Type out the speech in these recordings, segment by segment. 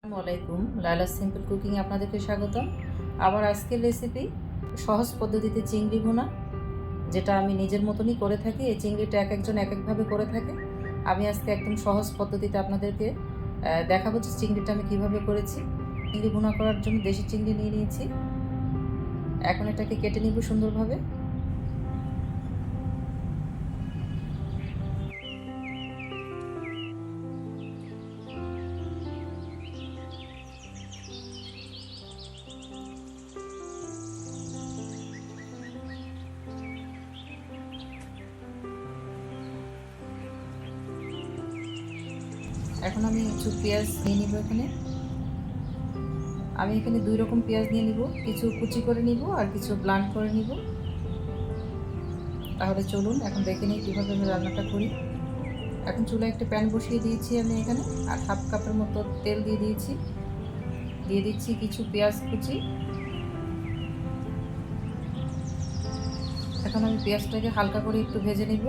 আসসালামাইকুম, Laila simple cooking আপনাদেরকে স্বাগতম। আবার আজকের রেসিপি সহজ পদ্ধতিতে চিংড়ি ভুনা, যেটা আমি নিজের মতনই করে থাকি। এই চিংড়িটা এক একজন এক একভাবে করে থাকে। আমি আজকে একদম সহজ পদ্ধতিতে আপনাদেরকে দেখাবো যে চিংড়িটা আমি কীভাবে করেছি। চিংড়ি ভুনা করার জন্য দেশি চিংড়ি নিয়ে নিয়েছি। এখন এটাকে কেটে নিব সুন্দরভাবে। এখন আমি কিছু পেঁয়াজ নিয়ে নিব। আমি এখানে 2 রকম পেঁয়াজ নিয়ে নিব, কিছু কুচি করে নিব আর কিছু ব্লান্ড করে নিব। তাহলে চলুন এখন দেখে নিই কীভাবে আমি রান্নাটা করি। এখন চুলায় একটা প্যান বসিয়ে দিয়েছি আমি এখানে, আর হাফ কাপের মতো তেল দিয়ে দিচ্ছি কিছু পেঁয়াজ কুচি। এখন আমি পেঁয়াজটাকে হালকা করে একটু ভেজে নিব।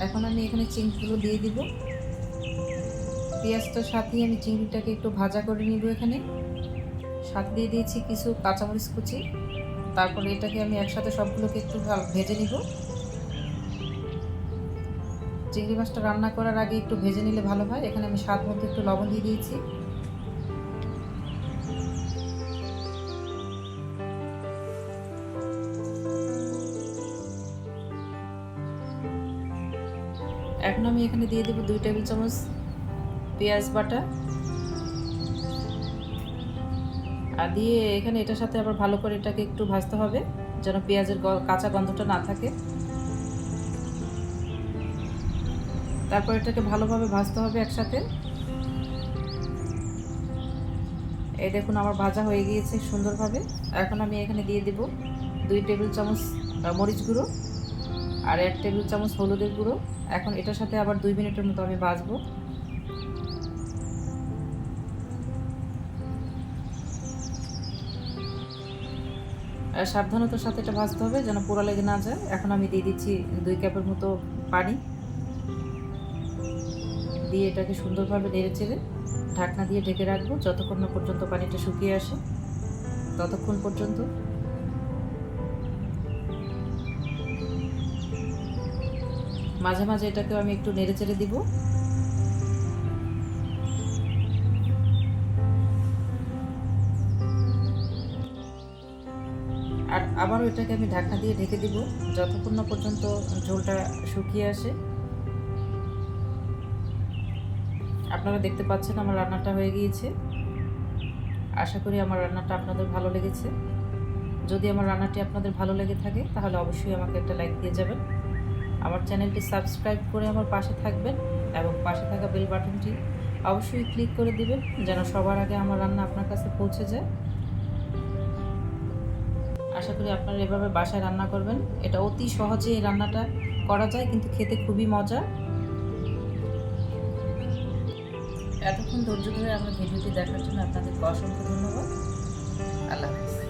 এখন আমি এখানে চিংড়িগুলো দিয়ে দিব। পেঁয়াজটার সাথেই আমি চিংড়িটাকে একটু ভাজা করে নিব। এখানে সাথে দিয়ে দিয়েছি কিছু কাঁচামরিচ কুচি। তারপরে এটাকে আমি একসাথে সবগুলোকে একটু ভেজে নিব। চিংড়ি মাছটা রান্না করার আগে একটু ভেজে নিলে ভালো হয়। এখানে আমি স্বাদ মতো একটু লবণ দিয়ে দিয়েছি। এখন আমি এখানে দিয়ে দেব 2 টেবিল চামচ পেঁয়াজ বাটা, আর দিয়ে এখানে এটার সাথে আবার ভালো করে এটাকে একটু ভাজতে হবে যেন পেঁয়াজের কাঁচা গন্ধটা না থাকে। তারপর এটাকে ভালোভাবে ভাজতে হবে একসাথে। এই দেখুন আমার ভাজা হয়ে গিয়েছে সুন্দরভাবে। এখন আমি এখানে দিয়ে দেব 2 টেবিল চামচ মরিচ গুঁড়ো আর 1 টেবিল চামচ হলুদের গুঁড়ো। এখন এটার সাথে আবার 2 মিনিটের মতো আমি ভাজবো। আর সাবধানতার সাথে এটা ভাজতে হবে যেন পোড়া লেগে না যায়। এখন আমি দিয়ে দিচ্ছি 2 কাপের মতো পানি, দিয়ে এটাকে সুন্দরভাবে নেড়েচেড়ে ঢাকনা দিয়ে ঢেকে রাখবো যতক্ষণ না পর্যন্ত পানিটা শুকিয়ে আসে, ততক্ষণ পর্যন্ত। মাঝে মাঝে এটাকেও আমি একটু নেড়েচেড়ে দিব। আর আবারও এটাকে আমি ঢাকনা দিয়ে ঢেকে দিব যতক্ষণ না পর্যন্ত ঝোলটা শুকিয়ে আসে। আপনারা দেখতে পাচ্ছেন আমার রান্নাটা হয়ে গিয়েছে। আশা করি আমার রান্নাটা আপনাদের ভালো লেগেছে। যদি আমার রান্নাটি আপনাদের ভালো লেগে থাকে তাহলে অবশ্যই আমাকে একটা লাইক দিয়ে যাবেন। আমার চ্যানেলটি সাবস্ক্রাইব করে আমার পাশে থাকবেন এবং পাশে থাকা বেল বাটনটি অবশ্যই ক্লিক করে দিবেন যেন সবার আগে আমার রান্না আপনার কাছে পৌঁছে যায়। আশা করি আপনারা এভাবে বাসায় রান্না করবেন। এটা অতি সহজে এই রান্নাটা করা যায়, কিন্তু খেতে খুবই মজা। এতক্ষণ ধৈর্য ধরে আমার ভিডিওটি দেখার জন্য আপনাদেরকে অসংখ্য ধন্যবাদ। আল্লাহ হাফেজ।